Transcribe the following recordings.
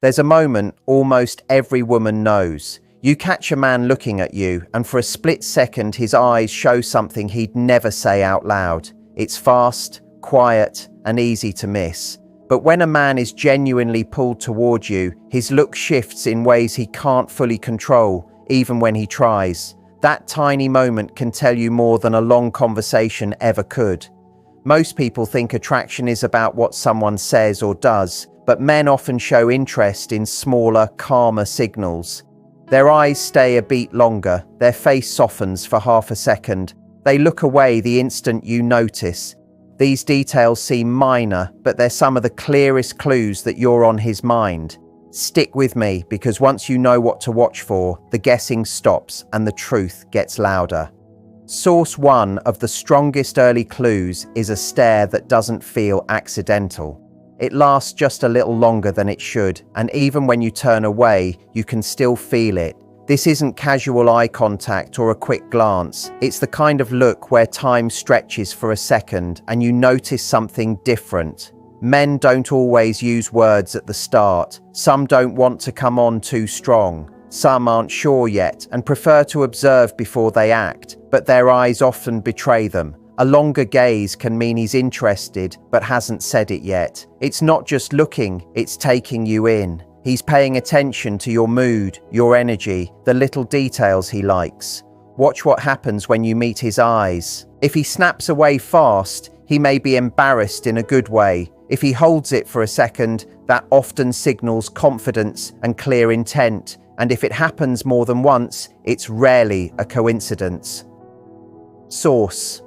There's a moment almost every woman knows. You catch a man looking at you, and for a split second his eyes show something he'd never say out loud. It's fast, quiet, and easy to miss. But when a man is genuinely pulled toward you, his look shifts in ways he can't fully control, even when he tries. That tiny moment can tell you more than a long conversation ever could. Most people think attraction is about what someone says or does, but men often show interest in smaller, calmer signals. Their eyes stay a beat longer, their face softens for half a second. They look away the instant you notice. These details seem minor, but they're some of the clearest clues that you're on his mind. Stick with me, because once you know what to watch for, the guessing stops and the truth gets louder. Source 1 of the strongest early clues is a stare that doesn't feel accidental. It lasts just a little longer than it should, and even when you turn away, you can still feel it. This isn't casual eye contact or a quick glance. It's the kind of look where time stretches for a second and you notice something different. Men don't always use words at the start. Some don't want to come on too strong. Some aren't sure yet and prefer to observe before they act, but their eyes often betray them. A longer gaze can mean he's interested but hasn't said it yet. It's not just looking, it's taking you in. He's paying attention to your mood, your energy, the little details he likes. Watch what happens when you meet his eyes. If he snaps away fast, he may be embarrassed in a good way. If he holds it for a second, that often signals confidence and clear intent. And if it happens more than once, it's rarely a coincidence. Source.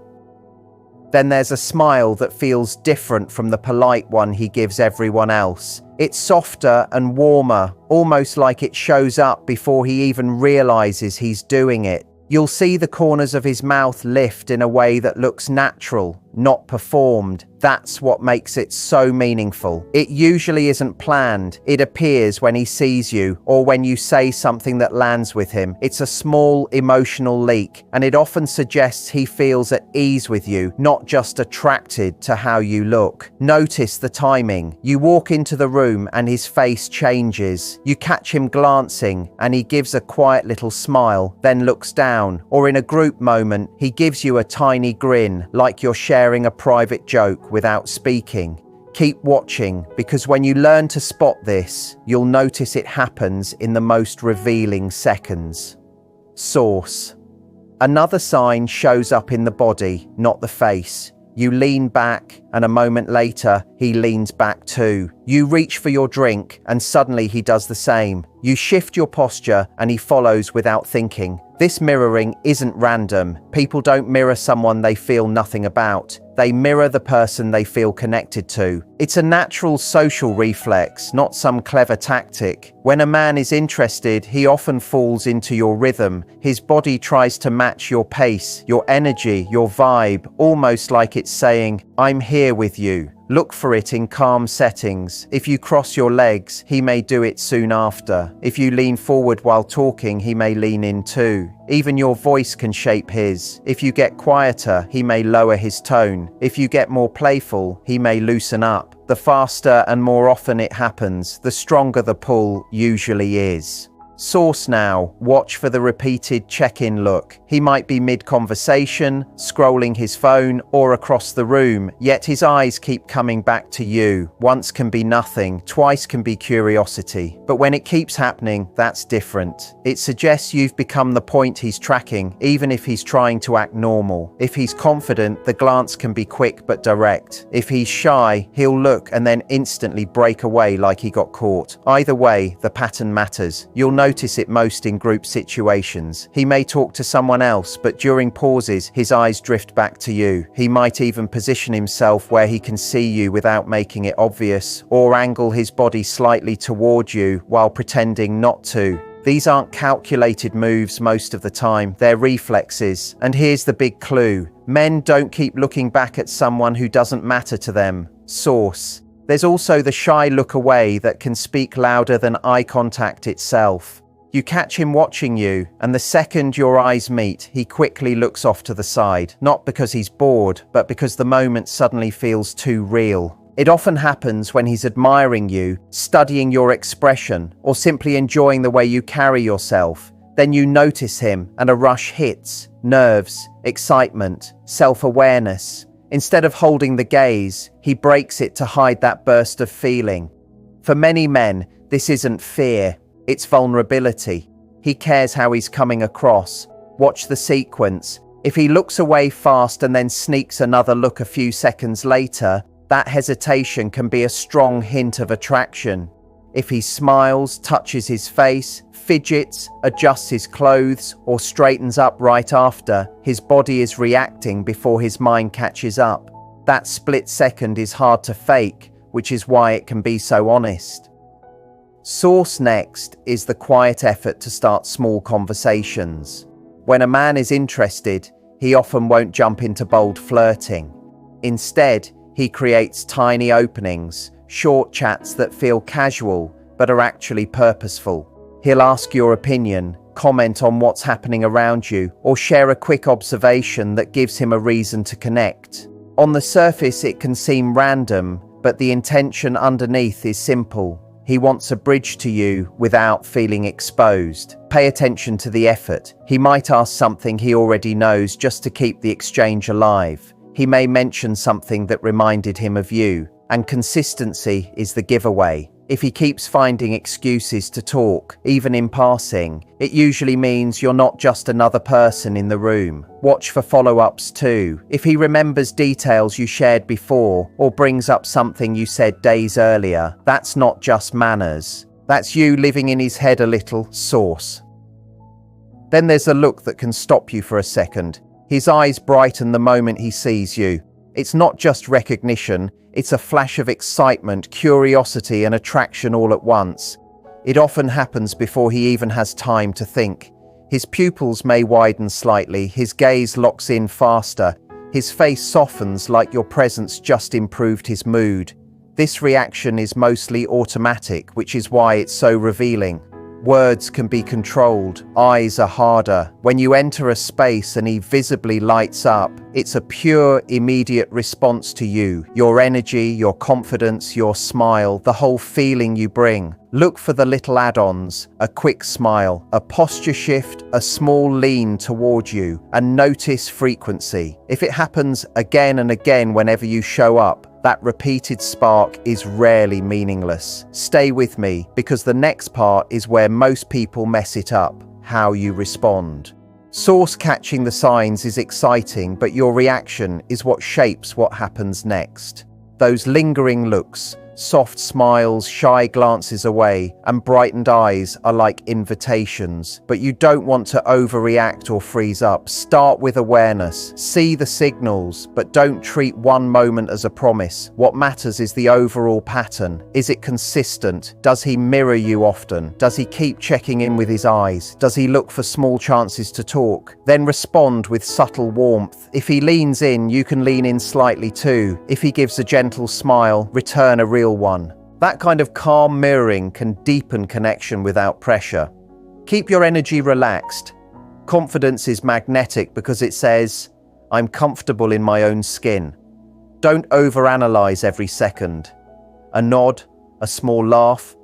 Then there's a smile that feels different from the polite one he gives everyone else. It's softer and warmer, almost like it shows up before he even realizes he's doing it. You'll see the corners of his mouth lift in a way that looks natural, not performed. That's what makes it so meaningful. It usually isn't planned. It appears when he sees you or when you say something that lands with him. It's a small emotional leak, and it often suggests he feels at ease with you, not just attracted to how you look. Notice the timing. You walk into the room and his face changes. You catch him glancing and he gives a quiet little smile, then looks down. Or in a group moment, he gives you a tiny grin, like you're sharing a private joke without speaking. Keep watching, because when you learn to spot this, you'll notice it happens in the most revealing seconds. Source. Another sign shows up in the body, not the face. You lean back, and a moment later, he leans back too. You reach for your drink, and suddenly he does the same. You shift your posture, and he follows without thinking. This mirroring isn't random. People don't mirror someone they feel nothing about. They mirror the person they feel connected to. It's a natural social reflex, not some clever tactic. When a man is interested, he often falls into your rhythm. His body tries to match your pace, your energy, your vibe, almost like it's saying, "I'm here with you." Look for it in calm settings. If you cross your legs, he may do it soon after. If you lean forward while talking, he may lean in too. Even your voice can shape his. If you get quieter, he may lower his tone. If you get more playful, he may loosen up. The faster and more often it happens, the stronger the pull usually is. Source now. Watch for the repeated check-in look. He might be mid-conversation, scrolling his phone, or across the room, yet his eyes keep coming back to you. Once can be nothing, twice can be curiosity. But when it keeps happening, that's different. It suggests you've become the point he's tracking, even if he's trying to act normal. If he's confident, the glance can be quick but direct. If he's shy, he'll look and then instantly break away like he got caught. Either way, the pattern matters. You'll notice it most in group situations. He may talk to someone else, but during pauses, his eyes drift back to you. He might even position himself where he can see you without making it obvious, or angle his body slightly toward you while pretending not to. These aren't calculated moves most of the time, they're reflexes. And here's the big clue. Men don't keep looking back at someone who doesn't matter to them. Source. There's also the shy look away that can speak louder than eye contact itself. You catch him watching you, and the second your eyes meet, he quickly looks off to the side, not because he's bored, but because the moment suddenly feels too real. It often happens when he's admiring you, studying your expression, or simply enjoying the way you carry yourself. Then you notice him and a rush hits, nerves, excitement, self-awareness. Instead of holding the gaze, he breaks it to hide that burst of feeling. For many men, this isn't fear, it's vulnerability. He cares how he's coming across. Watch the sequence. If he looks away fast and then sneaks another look a few seconds later, that hesitation can be a strong hint of attraction. If he smiles, touches his face, fidgets, adjusts his clothes, or straightens up right after, his body is reacting before his mind catches up. That split second is hard to fake, which is why it can be so honest. Source next is the quiet effort to start small conversations. When a man is interested, he often won't jump into bold flirting. Instead, he creates tiny openings, short chats that feel casual but are actually purposeful. He'll ask your opinion, comment on what's happening around you, or share a quick observation that gives him a reason to connect. On the surface, it can seem random, but the intention underneath is simple. He wants a bridge to you without feeling exposed. Pay attention to the effort. He might ask something he already knows just to keep the exchange alive. He may mention something that reminded him of you, and consistency is the giveaway. If he keeps finding excuses to talk, even in passing, it usually means you're not just another person in the room. Watch for follow-ups too. If he remembers details you shared before or brings up something you said days earlier, that's not just manners. That's you living in his head a little. Source. Then there's a look that can stop you for a second. His eyes brighten the moment he sees you. It's not just recognition, it's a flash of excitement, curiosity, and attraction all at once. It often happens before he even has time to think. His pupils may widen slightly, his gaze locks in faster, his face softens like your presence just improved his mood. This reaction is mostly automatic, which is why it's so revealing. Words can be controlled, eyes are harder. When you enter a space and he visibly lights up, it's a pure, immediate response to you, your energy, your confidence, your smile, the whole feeling you bring. Look for the little add-ons, a quick smile, a posture shift, a small lean toward you, and notice frequency. If it happens again and again whenever you show up, that repeated spark is rarely meaningless. Stay with me, because the next part is where most people mess it up: how you respond. Source catching the signs is exciting, but your reaction is what shapes what happens next. Those lingering looks, soft smiles, shy glances away, and brightened eyes are like invitations. But you don't want to overreact or freeze up. Start with awareness. See the signals, but don't treat one moment as a promise. What matters is the overall pattern. Is it consistent? Does he mirror you often? Does he keep checking in with his eyes? Does he look for small chances to talk? Then respond with subtle warmth. If he leans in, you can lean in slightly too. If he gives a gentle smile, return a real one. That kind of calm mirroring can deepen connection without pressure. Keep your energy relaxed. Confidence is magnetic because it says, I'm comfortable in my own skin. Don't overanalyze every second. A nod, a small laugh,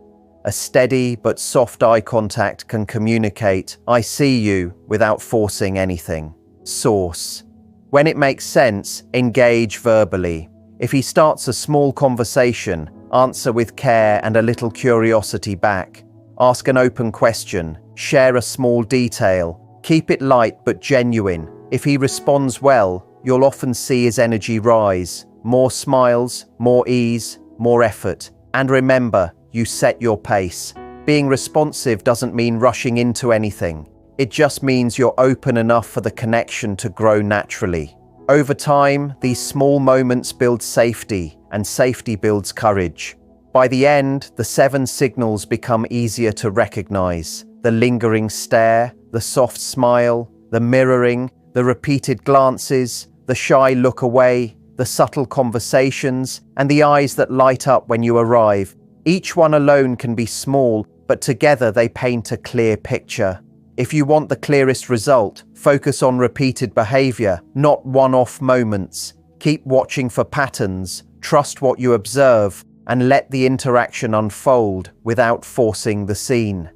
a steady but soft eye contact can communicate, I see you, without forcing anything. Source. When it makes sense, engage verbally. If he starts a small conversation, answer with care and a little curiosity back. Ask an open question. Share a small detail. Keep it light but genuine. If he responds well, you'll often see his energy rise. More smiles, more ease, more effort. And remember, you set your pace. Being responsive doesn't mean rushing into anything. It just means you're open enough for the connection to grow naturally. Over time, these small moments build safety, and safety builds courage. By the end, the 7 signals become easier to recognize. The lingering stare, the soft smile, the mirroring, the repeated glances, the shy look away, the subtle conversations, and the eyes that light up when you arrive. Each one alone can be small, but together they paint a clear picture. If you want the clearest result, focus on repeated behavior, not one-off moments. Keep watching for patterns, trust what you observe, and let the interaction unfold without forcing the scene.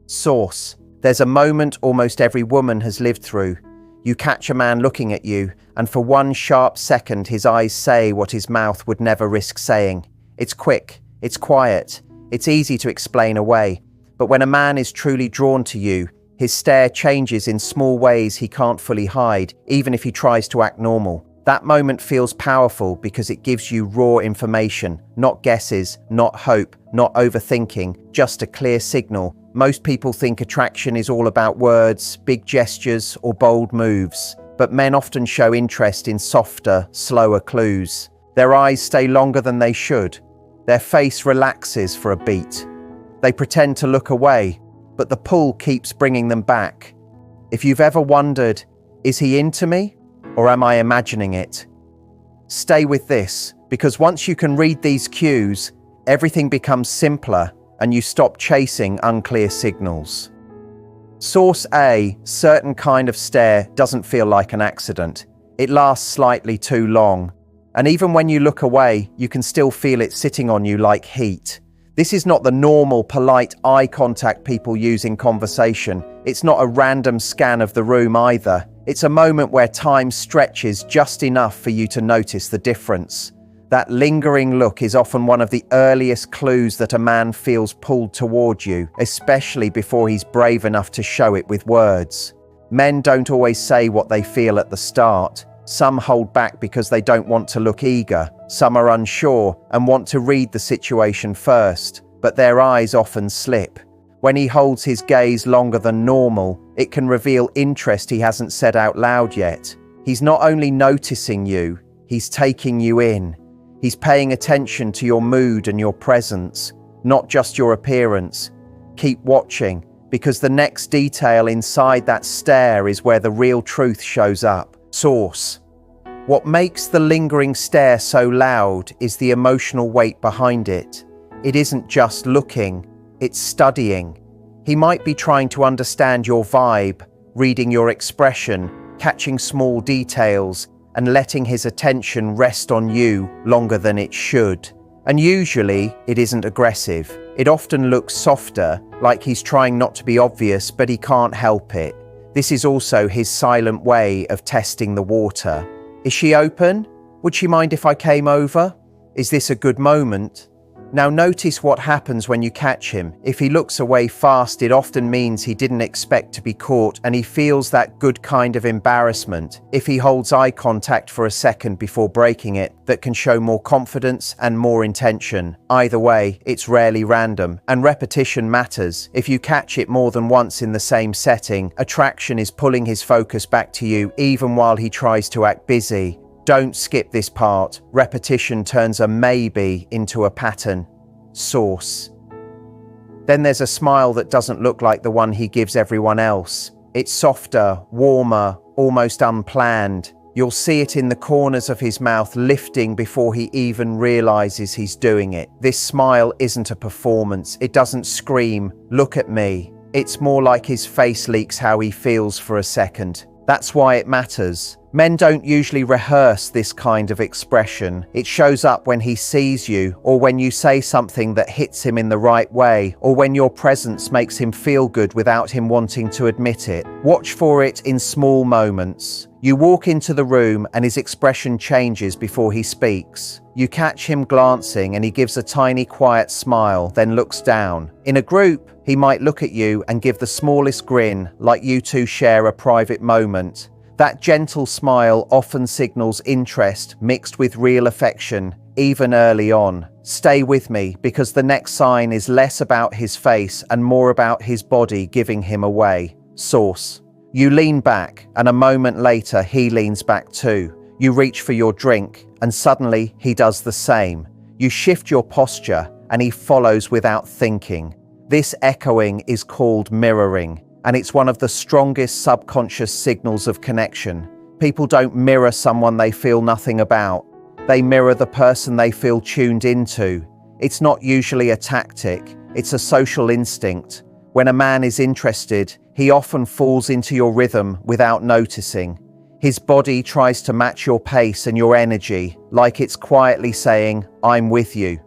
Source: there's a moment almost every woman has lived through. You catch a man looking at you, and for one sharp second his eyes say what his mouth would never risk saying. It's quick, it's quiet, it's easy to explain away. But when a man is truly drawn to you, his stare changes in small ways he can't fully hide, even if he tries to act normal. That moment feels powerful because it gives you raw information, not guesses, not hope, not overthinking, just a clear signal. Most people think attraction is all about words, big gestures, or bold moves, but men often show interest in softer, slower clues. Their eyes stay longer than they should. Their face relaxes for a beat. They pretend to look away, but the pull keeps bringing them back. If you've ever wondered, is he into me? Or am I imagining it? Stay with this, because once you can read these cues, everything becomes simpler and you stop chasing unclear signals. Source A: certain kind of stare doesn't feel like an accident. It lasts slightly too long. And even when you look away, you can still feel it sitting on you like heat. This is not the normal, polite eye contact people use in conversation. It's not a random scan of the room either. It's a moment where time stretches just enough for you to notice the difference. That lingering look is often one of the earliest clues that a man feels pulled toward you, especially before he's brave enough to show it with words. Men don't always say what they feel at the start. Some hold back because they don't want to look eager. Some are unsure and want to read the situation first, but their eyes often slip. When he holds his gaze longer than normal, it can reveal interest he hasn't said out loud yet. He's not only noticing you, he's taking you in. He's paying attention to your mood and your presence, not just your appearance. Keep watching, because the next detail inside that stare is where the real truth shows up. Source: what makes the lingering stare so loud is the emotional weight behind it. It isn't just looking, it's studying. He might be trying to understand your vibe, reading your expression, catching small details, and letting his attention rest on you longer than it should. And usually, it isn't aggressive. It often looks softer, like he's trying not to be obvious, but he can't help it. This is also his silent way of testing the water. Is she open? Would she mind if I came over? Is this a good moment? Now notice what happens when you catch him. If he looks away fast, it often means he didn't expect to be caught and he feels that good kind of embarrassment. If he holds eye contact for a second before breaking it, that can show more confidence and more intention. Either way, it's rarely random, and repetition matters. If you catch it more than once in the same setting, attraction is pulling his focus back to you even while he tries to act busy. Don't skip this part. Repetition turns a maybe into a pattern. Source: then there's a smile that doesn't look like the one he gives everyone else. It's softer, warmer, almost unplanned. You'll see it in the corners of his mouth lifting before he even realizes he's doing it. This smile isn't a performance. It doesn't scream, "Look at me." It's more like his face leaks how he feels for a second. That's why it matters. Men don't usually rehearse this kind of expression. It shows up when he sees you, or when you say something that hits him in the right way, or when your presence makes him feel good without him wanting to admit it. Watch for it in small moments. You walk into the room and his expression changes before he speaks. You catch him glancing and he gives a tiny quiet smile, then looks down. In a group, he might look at you and give the smallest grin, like you two share a private moment. That gentle smile often signals interest mixed with real affection, even early on. Stay with me, because the next sign is less about his face and more about his body giving him away. Source: you lean back, and a moment later he leans back too. You reach for your drink, and suddenly he does the same. You shift your posture, and he follows without thinking. This echoing is called mirroring, and it's one of the strongest subconscious signals of connection. People don't mirror someone they feel nothing about. They mirror the person they feel tuned into. It's not usually a tactic, it's a social instinct. When a man is interested, he often falls into your rhythm without noticing. His body tries to match your pace and your energy, like it's quietly saying, "I'm with you."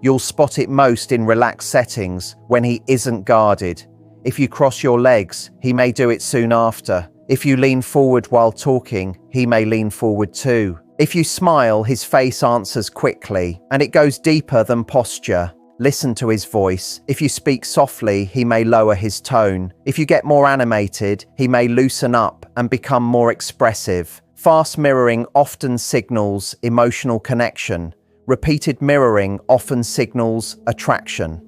You'll spot it most in relaxed settings, when he isn't guarded. If you cross your legs, he may do it soon after. If you lean forward while talking, he may lean forward too. If you smile, his face answers quickly, and it goes deeper than posture. Listen to his voice. If you speak softly, he may lower his tone. If you get more animated, he may loosen up and become more expressive. Fast mirroring often signals emotional connection. Repeated mirroring often signals attraction.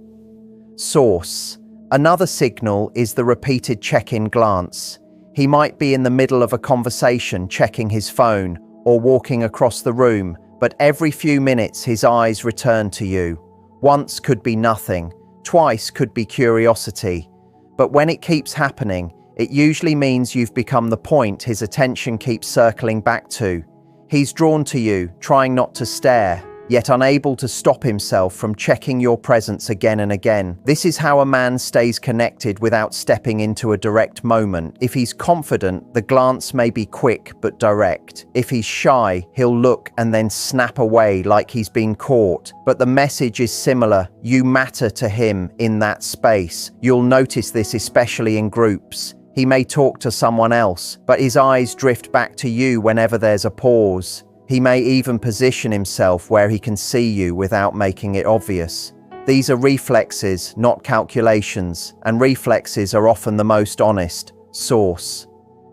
Source. Another signal is the repeated check-in glance. He might be in the middle of a conversation checking his phone or walking across the room, but every few minutes his eyes return to you. Once could be nothing, twice could be curiosity, but when it keeps happening, it usually means you've become the point his attention keeps circling back to. He's drawn to you, trying not to stare, yet unable to stop himself from checking your presence again and again. This is how a man stays connected without stepping into a direct moment. If he's confident, the glance may be quick but direct. If he's shy, he'll look and then snap away like he's been caught. But the message is similar. You matter to him in that space. You'll notice this especially in groups. He may talk to someone else, but his eyes drift back to you whenever there's a pause. He may even position himself where he can see you without making it obvious. These are reflexes, not calculations, and reflexes are often the most honest. Source.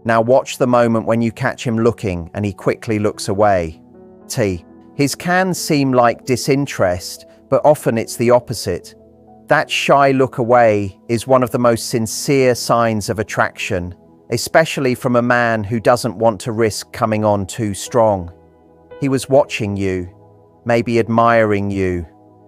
Now watch the moment when you catch him looking and he quickly looks away. T. His can seem like disinterest, but often it's the opposite. That shy look away is one of the most sincere signs of attraction, especially from a man who doesn't want to risk coming on too strong. He was watching you, maybe admiring you,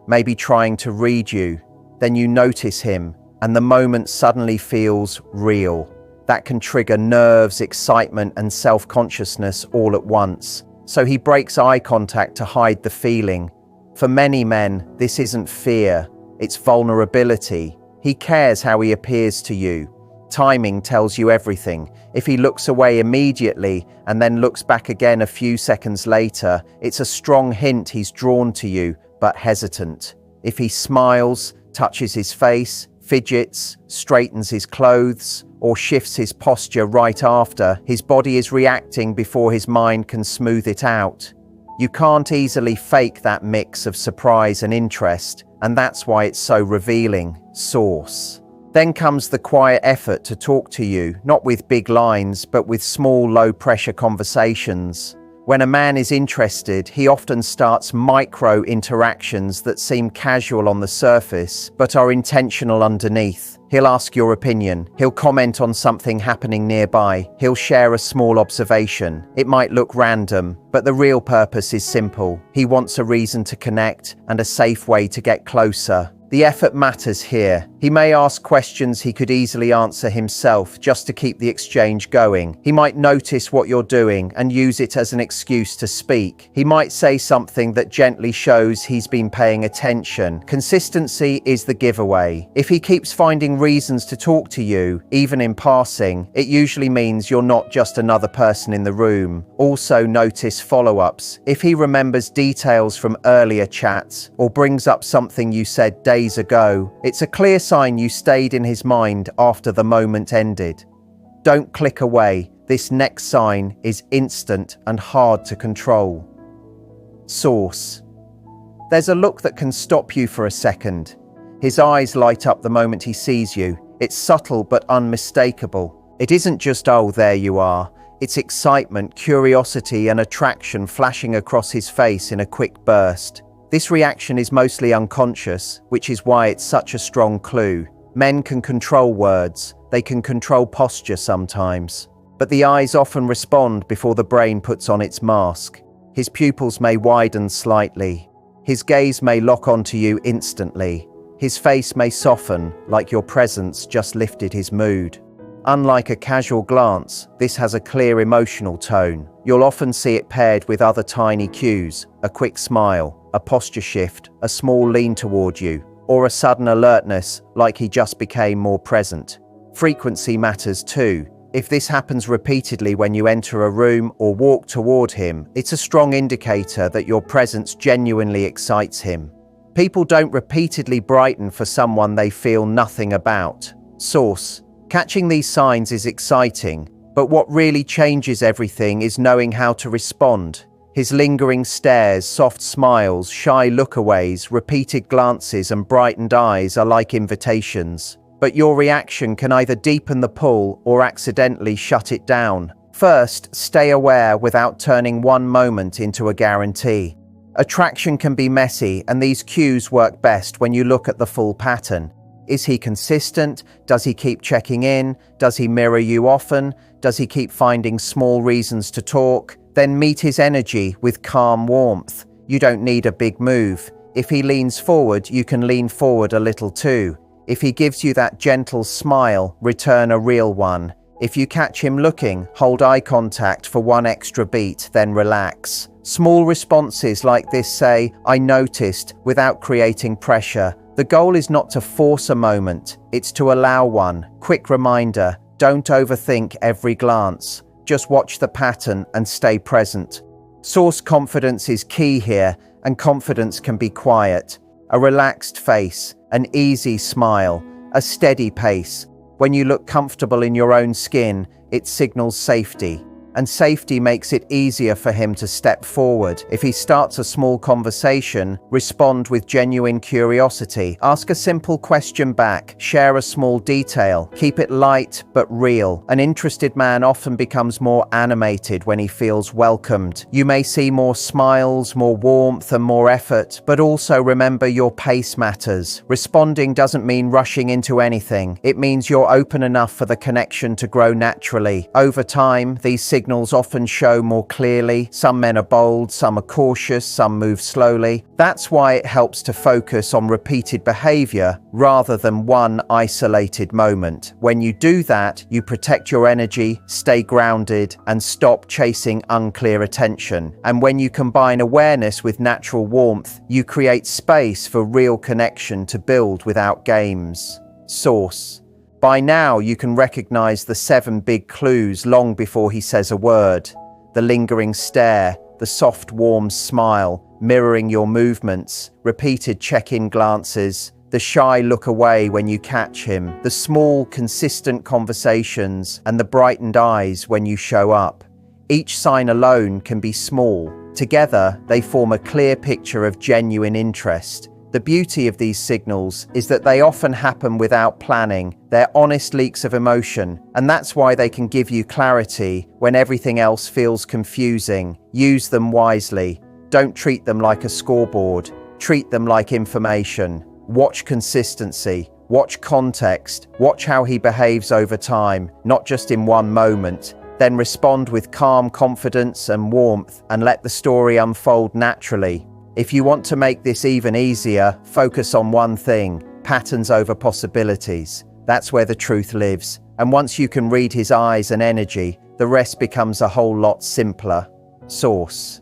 maybe trying to read you. Then you notice him, and the moment suddenly feels real. That can trigger nerves, excitement, and self-consciousness all at once. So he breaks eye contact to hide the feeling. For many men, this isn't fear, it's vulnerability. He cares how he appears to you. Timing tells you everything. If he looks away immediately and then looks back again a few seconds later, it's a strong hint he's drawn to you, but hesitant. If he smiles, touches his face, fidgets, straightens his clothes, or shifts his posture right after, his body is reacting before his mind can smooth it out. You can't easily fake that mix of surprise and interest, and that's why it's so revealing. Source. Then comes the quiet effort to talk to you, not with big lines, but with small, low-pressure conversations. When a man is interested, he often starts micro interactions that seem casual on the surface, but are intentional underneath. He'll ask your opinion. He'll comment on something happening nearby. He'll share a small observation. It might look random, but the real purpose is simple. He wants a reason to connect and a safe way to get closer. The effort matters here. He may ask questions he could easily answer himself just to keep the exchange going. He might notice what you're doing and use it as an excuse to speak. He might say something that gently shows he's been paying attention. Consistency is the giveaway. If he keeps finding reasons to talk to you, even in passing, it usually means you're not just another person in the room. Also notice follow-ups. If he remembers details from earlier chats or brings up something you said days ago, it's a clear sign you stayed in his mind after the moment ended. Don't click away. This next sign is instant and hard to control. Source. There's a look that can stop you for a second. His eyes light up the moment he sees you. It's subtle but unmistakable. It isn't just, "Oh, there you are." It's excitement, curiosity, and attraction flashing across his face in a quick burst. This reaction is mostly unconscious, which is why it's such a strong clue. Men can control words, they can control posture sometimes, but the eyes often respond before the brain puts on its mask. His pupils may widen slightly. His gaze may lock onto you instantly. His face may soften, like your presence just lifted his mood. Unlike a casual glance, this has a clear emotional tone. You'll often see it paired with other tiny cues, a quick smile, a posture shift, a small lean toward you, or a sudden alertness, like he just became more present. Frequency matters too. If this happens repeatedly when you enter a room or walk toward him, it's a strong indicator that your presence genuinely excites him. People don't repeatedly brighten for someone they feel nothing about. Source: catching these signs is exciting, but what really changes everything is knowing how to respond. His lingering stares, soft smiles, shy lookaways, repeated glances, and brightened eyes are like invitations. But your reaction can either deepen the pull or accidentally shut it down. First, stay aware without turning one moment into a guarantee. Attraction can be messy, and these cues work best when you look at the full pattern. Is he consistent? Does he keep checking in? Does he mirror you often? Does he keep finding small reasons to talk? Then meet his energy with calm warmth. You don't need a big move. If he leans forward, you can lean forward a little too. If he gives you that gentle smile, return a real one. If you catch him looking, hold eye contact for one extra beat, then relax. Small responses like this say, "I noticed," without creating pressure. The goal is not to force a moment, it's to allow one. Quick reminder, don't overthink every glance. Just watch the pattern and stay present. Source: confidence is key here, and confidence can be quiet. A relaxed face, an easy smile, a steady pace. When you look comfortable in your own skin, it signals safety. And safety makes it easier for him to step forward. If he starts a small conversation, respond with genuine curiosity. Ask a simple question back, share a small detail, keep it light but real. An interested man often becomes more animated when he feels welcomed. You may see more smiles, more warmth, and more effort, but also remember your pace matters. Responding doesn't mean rushing into anything. It means you're open enough for the connection to grow naturally. Over time, these signals often show more clearly. Some men are bold, some are cautious, some move slowly. That's why it helps to focus on repeated behavior rather than one isolated moment. When you do that, you protect your energy, stay grounded, and stop chasing unclear attention. And when you combine awareness with natural warmth, you create space for real connection to build without games. Source: by now, you can recognize the 7 big clues long before he says a word. The lingering stare, the soft, warm smile, mirroring your movements, repeated check-in glances, the shy look away when you catch him, the small, consistent conversations, and the brightened eyes when you show up. Each sign alone can be small. Together, they form a clear picture of genuine interest. The beauty of these signals is that they often happen without planning. They're honest leaks of emotion, and that's why they can give you clarity when everything else feels confusing. Use them wisely. Don't treat them like a scoreboard. Treat them like information. Watch consistency. Watch context. Watch how he behaves over time, not just in one moment. Then respond with calm confidence and warmth, and let the story unfold naturally. If you want to make this even easier, focus on one thing: patterns over possibilities. That's where the truth lives. And once you can read his eyes and energy, the rest becomes a whole lot simpler. Source: